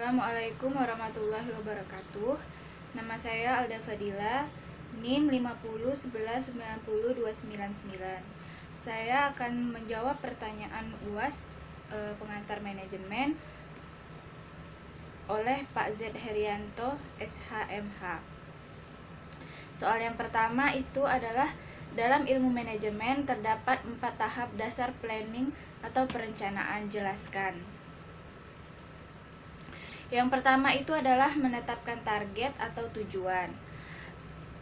Assalamualaikum warahmatullahi wabarakatuh. Nama saya Alda Fadila, NIM 5011902999. Saya akan menjawab pertanyaan UAS pengantar manajemen oleh Pak Z Herianto, SHMH. Soal yang pertama itu adalah dalam ilmu manajemen terdapat 4 tahap dasar planning atau perencanaan. Jelaskan. Yang pertama itu adalah menetapkan target atau tujuan.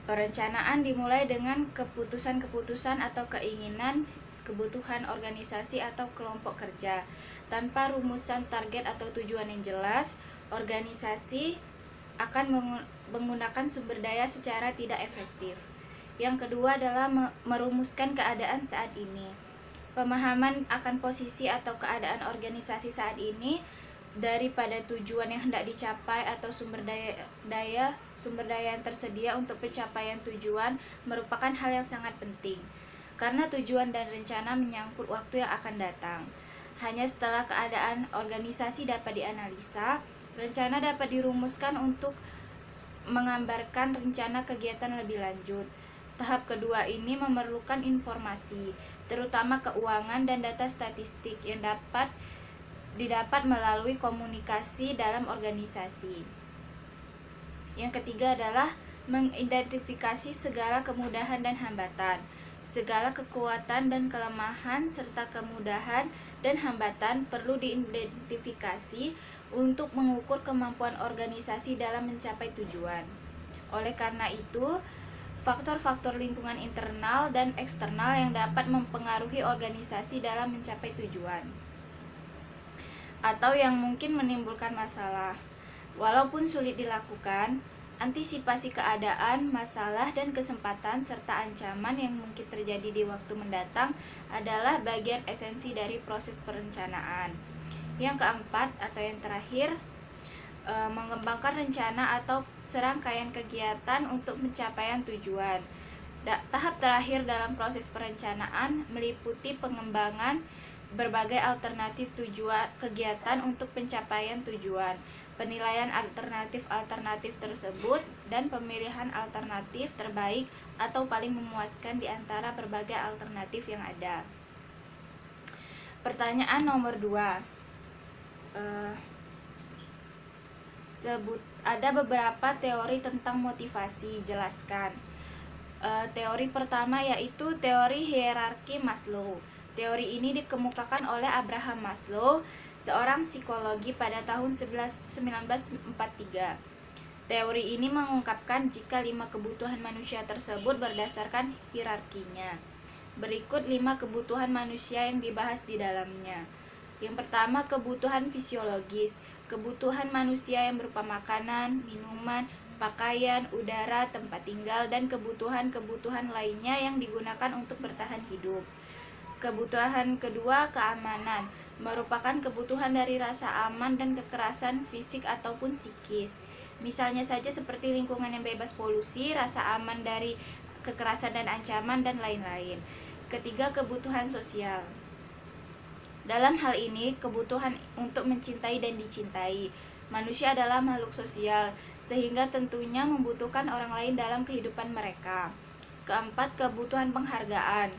Perencanaan dimulai dengan keputusan-keputusan atau keinginan, kebutuhan organisasi atau kelompok kerja. Tanpa rumusan target atau tujuan yang jelas, organisasi akan menggunakan sumber daya secara tidak efektif. Yang kedua adalah merumuskan keadaan saat ini. Pemahaman akan posisi atau keadaan organisasi saat ini daripada tujuan yang hendak dicapai atau sumber daya yang tersedia untuk pencapaian tujuan merupakan hal yang sangat penting, karena tujuan dan rencana menyangkut waktu yang akan datang. Hanya setelah keadaan organisasi dapat dianalisa, rencana dapat dirumuskan untuk menggambarkan rencana kegiatan lebih lanjut. Tahap kedua ini memerlukan informasi, terutama keuangan dan data statistik yang didapat melalui komunikasi dalam organisasi. Yang ketiga adalah mengidentifikasi segala kemudahan dan hambatan. Segala kekuatan dan kelemahan serta kemudahan dan hambatan perlu diidentifikasi untuk mengukur kemampuan organisasi dalam mencapai tujuan. Oleh karena itu, faktor-faktor lingkungan internal dan eksternal yang dapat mempengaruhi organisasi dalam mencapai tujuan atau yang mungkin menimbulkan masalah. Walaupun sulit dilakukan, antisipasi keadaan, masalah, dan kesempatan serta ancaman yang mungkin terjadi di waktu mendatang adalah bagian esensi dari proses perencanaan. Yang keempat atau yang terakhir, mengembangkan rencana atau serangkaian kegiatan untuk pencapaian tujuan. Tahap terakhir dalam proses perencanaan meliputi pengembangan berbagai alternatif tujuan kegiatan untuk pencapaian tujuan, penilaian alternatif tersebut, dan pemilihan alternatif terbaik atau paling memuaskan di antara berbagai alternatif yang ada. Pertanyaan nomor 2. Ada beberapa teori tentang motivasi. Jelaskan. Teori pertama yaitu teori hierarki Maslow. Teori ini dikemukakan oleh Abraham Maslow, seorang psikologi pada tahun 1943. Teori ini mengungkapkan jika 5 kebutuhan manusia tersebut berdasarkan hierarkinya. Berikut 5 kebutuhan manusia yang dibahas di dalamnya. Yang pertama, kebutuhan fisiologis. Kebutuhan manusia yang berupa makanan, minuman, pakaian, udara, tempat tinggal, dan kebutuhan-kebutuhan lainnya yang digunakan untuk bertahan hidup. Kebutuhan kedua, keamanan, merupakan kebutuhan dari rasa aman dan kekerasan fisik ataupun psikis. Misalnya saja seperti lingkungan yang bebas polusi, rasa aman dari kekerasan dan ancaman, dan lain-lain. Ketiga, kebutuhan sosial. Dalam hal ini, kebutuhan untuk mencintai dan dicintai. Manusia adalah makhluk sosial, sehingga tentunya membutuhkan orang lain dalam kehidupan mereka. Keempat, kebutuhan penghargaan.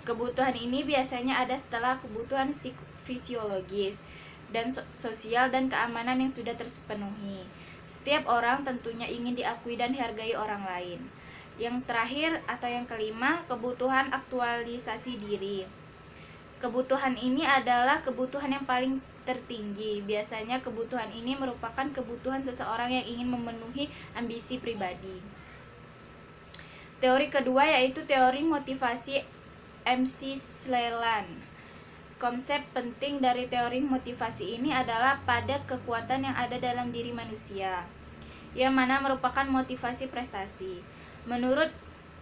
Kebutuhan ini biasanya ada setelah kebutuhan fisiologis dan sosial dan keamanan yang sudah terpenuhi. Setiap orang tentunya ingin diakui dan dihargai orang lain. Yang terakhir atau yang kelima, kebutuhan aktualisasi diri. Kebutuhan ini adalah kebutuhan yang paling tertinggi. Biasanya kebutuhan ini merupakan kebutuhan seseorang yang ingin memenuhi ambisi pribadi. Teori kedua yaitu teori motivasi McClellan. Konsep penting dari teori motivasi ini adalah pada kekuatan yang ada dalam diri manusia, yang mana merupakan motivasi prestasi. Menurut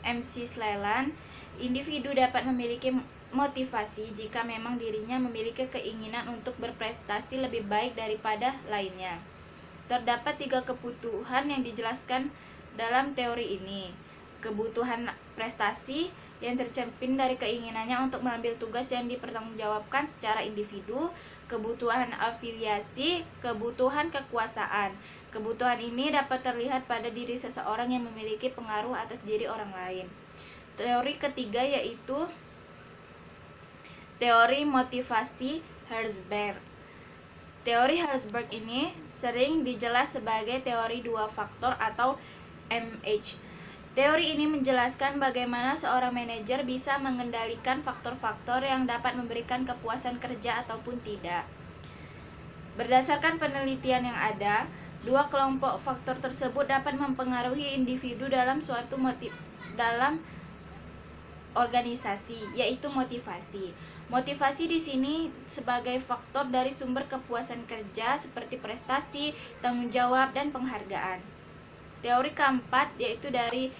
McClellan, individu dapat memiliki motivasi jika memang dirinya memiliki keinginan untuk berprestasi lebih baik daripada lainnya. Terdapat 3 kebutuhan yang dijelaskan dalam teori ini: kebutuhan prestasi, yang tercermin dari keinginannya untuk mengambil tugas yang dipertanggungjawabkan secara individu, kebutuhan afiliasi, kebutuhan kekuasaan. Kebutuhan ini dapat terlihat pada diri seseorang yang memiliki pengaruh atas diri orang lain. Teori ketiga yaitu teori motivasi Herzberg. Teori Herzberg ini sering dijelas sebagai teori dua faktor atau MH. Teori ini menjelaskan bagaimana seorang manajer bisa mengendalikan faktor-faktor yang dapat memberikan kepuasan kerja ataupun tidak. Berdasarkan penelitian yang ada, dua kelompok faktor tersebut dapat mempengaruhi individu dalam suatu dalam organisasi, yaitu motivasi. Motivasi di sini sebagai faktor dari sumber kepuasan kerja seperti prestasi, tanggung jawab, dan penghargaan. Teori keempat yaitu dari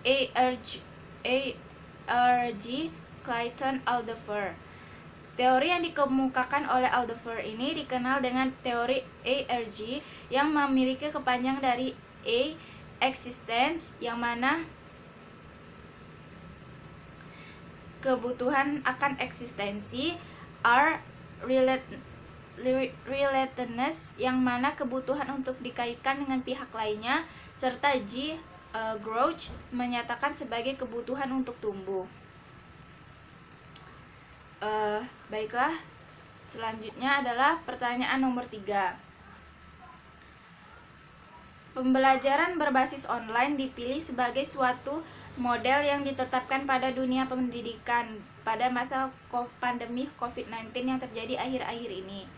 A.R.G. Clayton Alderfer. Teori yang dikemukakan oleh Alderfer ini dikenal dengan teori ARG yang memiliki kepanjangan dari A. Existence, yang mana kebutuhan akan eksistensi, R. Relatedness, yang mana kebutuhan untuk dikaitkan dengan pihak lainnya, serta G. Growth, menyatakan sebagai kebutuhan untuk tumbuh. Baiklah, selanjutnya adalah pertanyaan nomor 3. Pembelajaran berbasis online dipilih sebagai suatu model yang ditetapkan pada dunia pendidikan pada masa pandemi COVID-19 yang terjadi akhir-akhir ini.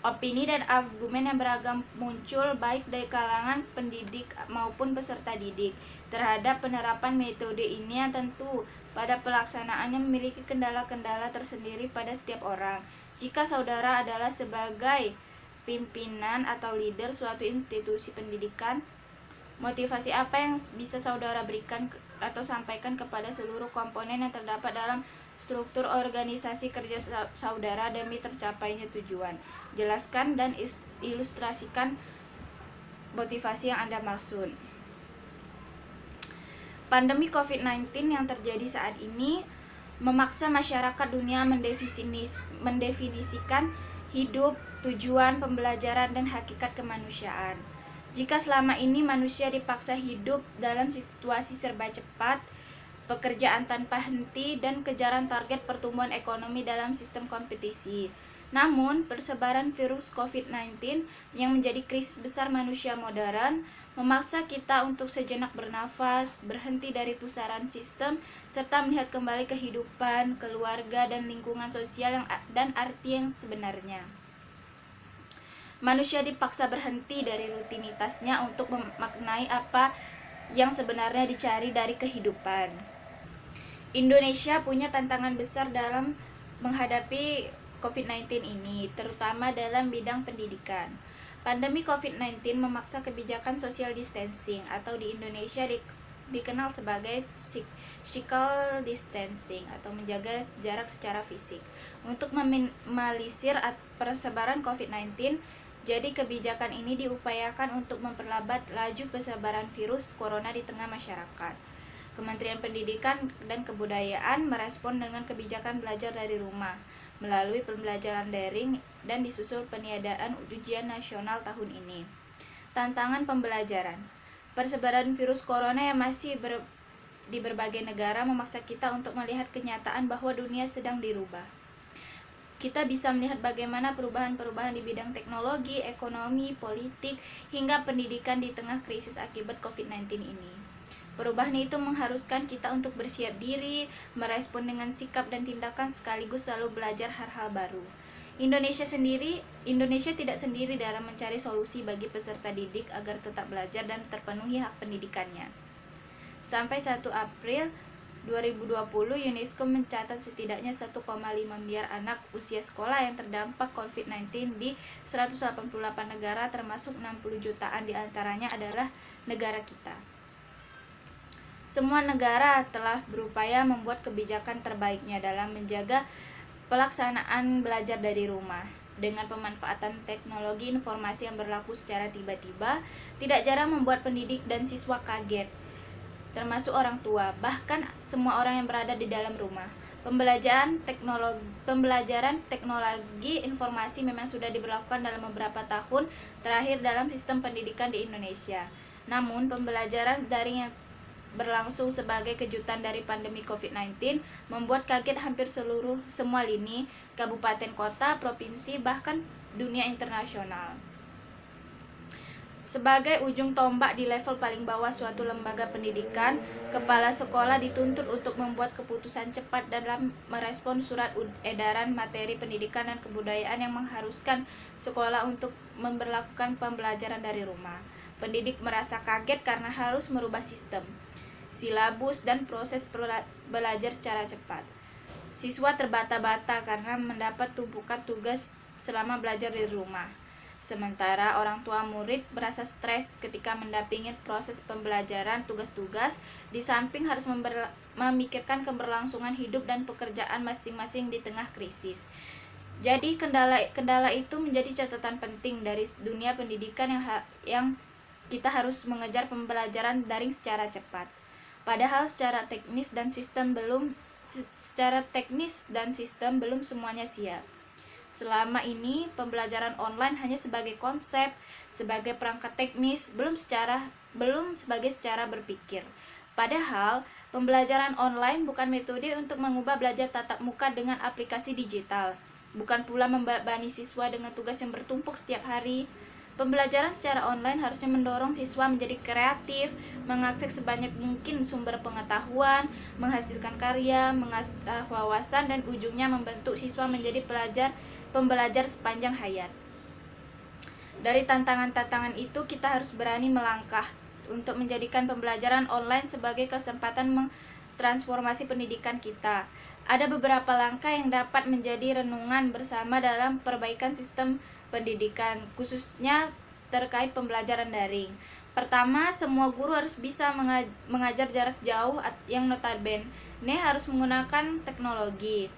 Opini dan argumen yang beragam muncul baik dari kalangan pendidik maupun peserta didik terhadap penerapan metode ini yang tentu pada pelaksanaannya memiliki kendala-kendala tersendiri pada setiap orang. Jika saudara adalah sebagai pimpinan atau leader suatu institusi pendidikan, motivasi apa yang bisa saudara berikan atau sampaikan kepada seluruh komponen yang terdapat dalam struktur organisasi kerja saudara demi tercapainya tujuan? Jelaskan dan ilustrasikan motivasi yang Anda maksud. Pandemi COVID-19 yang terjadi saat ini memaksa masyarakat dunia mendefinisikan hidup, tujuan, pembelajaran, dan hakikat kemanusiaan. Jika selama ini manusia dipaksa hidup dalam situasi serba cepat, pekerjaan tanpa henti, dan kejaran target pertumbuhan ekonomi dalam sistem kompetisi. Namun, persebaran virus COVID-19 yang menjadi krisis besar manusia modern memaksa kita untuk sejenak bernafas, berhenti dari pusaran sistem, serta melihat kembali kehidupan, keluarga, dan lingkungan sosial dan arti yang sebenarnya. Manusia dipaksa berhenti dari rutinitasnya untuk memaknai apa yang sebenarnya dicari dari kehidupan. Indonesia punya tantangan besar dalam menghadapi COVID-19 ini, terutama dalam bidang pendidikan. Pandemi COVID-19 memaksa kebijakan social distancing atau di Indonesia dikenal sebagai physical distancing atau menjaga jarak secara fisik untuk meminimalisir persebaran COVID-19. Jadi kebijakan ini diupayakan untuk memperlambat laju persebaran virus corona di tengah masyarakat. Kementerian Pendidikan dan Kebudayaan merespon dengan kebijakan belajar dari rumah melalui pembelajaran daring dan disusul peniadaan ujian nasional tahun ini. Tantangan pembelajaran. Persebaran virus corona yang masih di berbagai negara memaksa kita untuk melihat kenyataan bahwa dunia sedang dirubah. Kita bisa melihat bagaimana perubahan-perubahan di bidang teknologi, ekonomi, politik, hingga pendidikan di tengah krisis akibat COVID-19 ini. Perubahan itu mengharuskan kita untuk bersiap diri, merespon dengan sikap dan tindakan sekaligus selalu belajar hal-hal baru. Indonesia tidak sendiri dalam mencari solusi bagi peserta didik agar tetap belajar dan terpenuhi hak pendidikannya. Sampai 1 April 2020, UNESCO mencatat setidaknya 1,5 miliar anak usia sekolah yang terdampak COVID-19 di 188 negara, termasuk 60 jutaan diantaranya adalah negara kita. Semua negara telah berupaya membuat kebijakan terbaiknya dalam menjaga pelaksanaan belajar dari rumah. Dengan pemanfaatan teknologi informasi yang berlaku secara tiba-tiba, tidak jarang membuat pendidik dan siswa kaget. termasuk orang tua, bahkan semua orang yang berada di dalam rumah. Pembelajaran teknologi informasi memang sudah diberlakukan dalam beberapa tahun terakhir dalam sistem pendidikan di Indonesia. Namun, pembelajaran daring yang berlangsung sebagai kejutan dari pandemi COVID-19 membuat kaget hampir semua lini, kabupaten kota, provinsi, bahkan dunia internasional. Sebagai ujung tombak di level paling bawah suatu lembaga pendidikan, kepala sekolah dituntut untuk membuat keputusan cepat dalam merespon surat edaran materi pendidikan dan kebudayaan yang mengharuskan sekolah untuk memberlakukan pembelajaran dari rumah. Pendidik merasa kaget karena harus merubah sistem, silabus, dan proses belajar secara cepat. Siswa terbata-bata karena mendapat tumpukan tugas selama belajar di rumah. Sementara orang tua murid merasa stres ketika mendampingi proses pembelajaran tugas-tugas, di samping harus memikirkan keberlangsungan hidup dan pekerjaan masing-masing di tengah krisis. Jadi kendala itu menjadi catatan penting dari dunia pendidikan yang kita harus mengejar pembelajaran daring secara cepat. Padahal secara teknis dan sistem belum semuanya siap. Selama ini, pembelajaran online hanya sebagai konsep, sebagai perangkat teknis, belum sebagai secara berpikir. Padahal, pembelajaran online bukan metode untuk mengubah belajar tatap muka dengan aplikasi digital, bukan pula membebani siswa dengan tugas yang bertumpuk setiap hari. Pembelajaran secara online harusnya mendorong siswa menjadi kreatif, mengakses sebanyak mungkin sumber pengetahuan, menghasilkan karya, mengasah wawasan, dan ujungnya membentuk siswa menjadi pembelajar sepanjang hayat. Dari tantangan-tantangan itu, kita harus berani melangkah untuk menjadikan pembelajaran online sebagai kesempatan transformasi pendidikan kita. Ada beberapa langkah yang dapat menjadi renungan bersama dalam perbaikan sistem pendidikan, khususnya terkait pembelajaran daring. Pertama, semua guru harus bisa mengajar jarak jauh yang notabene harus menggunakan teknologi.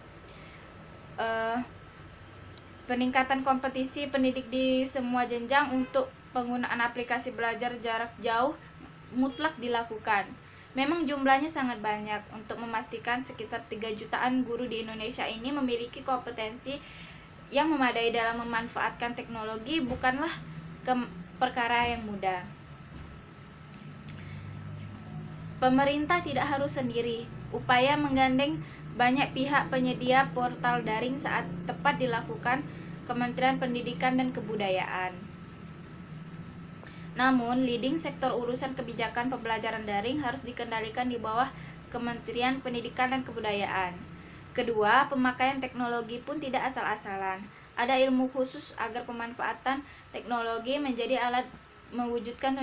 Peningkatan kompetisi pendidik di semua jenjang untuk penggunaan aplikasi belajar jarak jauh mutlak dilakukan. Memang jumlahnya sangat banyak. Untuk memastikan sekitar 3 jutaan guru di Indonesia ini memiliki kompetensi yang memadai dalam memanfaatkan teknologi bukanlah perkara yang mudah. Pemerintah tidak harus sendiri. Upaya menggandeng banyak pihak penyedia portal daring saat tepat dilakukan Kementerian Pendidikan dan Kebudayaan. Namun, leading sektor urusan kebijakan pembelajaran daring harus dikendalikan di bawah Kementerian Pendidikan dan Kebudayaan. Kedua, pemakaian teknologi pun tidak asal-asalan. Ada ilmu khusus agar pemanfaatan teknologi menjadi alat mewujudkan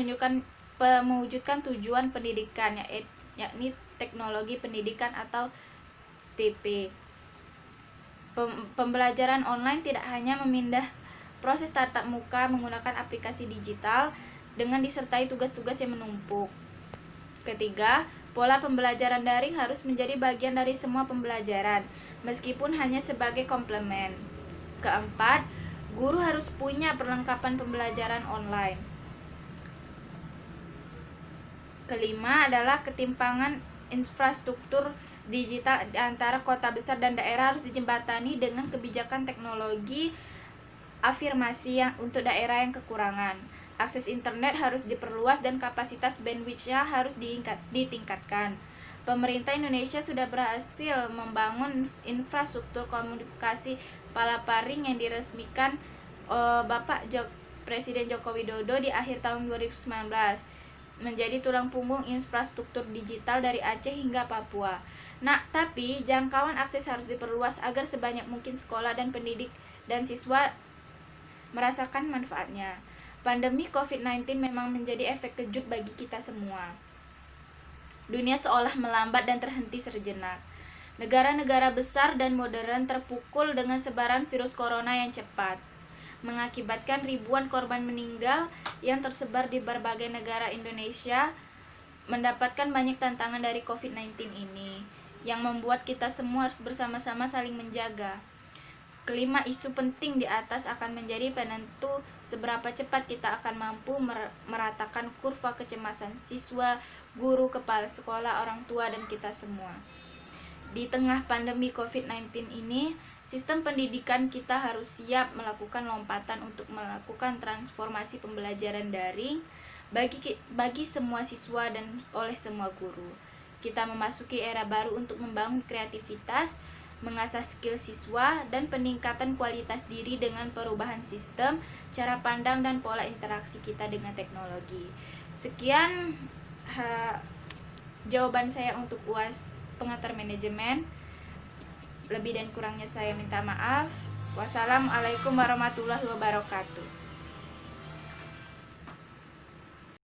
tujuan pendidikan, yakni teknologi pendidikan atau TP. Pembelajaran online tidak hanya memindah proses tatap muka menggunakan aplikasi digital dengan disertai tugas-tugas yang menumpuk. Ketiga, pola pembelajaran daring harus menjadi bagian dari semua pembelajaran, meskipun hanya sebagai komplemen. Keempat, guru harus punya perlengkapan pembelajaran online. Kelima adalah ketimpangan infrastruktur digital antara kota besar dan daerah harus dijembatani dengan kebijakan teknologi afirmasi untuk daerah yang kekurangan. Akses internet harus diperluas dan kapasitas bandwidth-nya harus ditingkatkan. Pemerintah Indonesia sudah berhasil membangun infrastruktur komunikasi palaparing yang diresmikan Presiden Joko Widodo di akhir tahun 2019, menjadi tulang punggung infrastruktur digital dari Aceh hingga Papua. Tapi jangkauan akses harus diperluas agar sebanyak mungkin sekolah dan pendidik dan siswa merasakan manfaatnya. Pandemi COVID-19 memang menjadi efek kejut bagi kita semua. Dunia seolah melambat dan terhenti sejenak. Negara-negara besar dan modern terpukul dengan sebaran virus corona yang cepat, mengakibatkan ribuan korban meninggal yang tersebar di berbagai negara. Indonesia mendapatkan banyak tantangan dari COVID-19 ini, yang membuat kita semua harus bersama-sama saling menjaga. Kelima, isu penting di atas akan menjadi penentu seberapa cepat kita akan mampu meratakan kurva kecemasan siswa, guru, kepala sekolah, orang tua, dan kita semua. Di tengah pandemi COVID-19 ini, sistem pendidikan kita harus siap melakukan lompatan untuk melakukan transformasi pembelajaran daring bagi semua siswa dan oleh semua guru. Kita memasuki era baru untuk membangun kreativitas, mengasah skill siswa, dan peningkatan kualitas diri dengan perubahan sistem, cara pandang, dan pola interaksi kita dengan teknologi. Sekian jawaban saya untuk UAS pengantar manajemen. Lebih dan kurangnya saya minta maaf. Wassalamualaikum warahmatullahi wabarakatuh.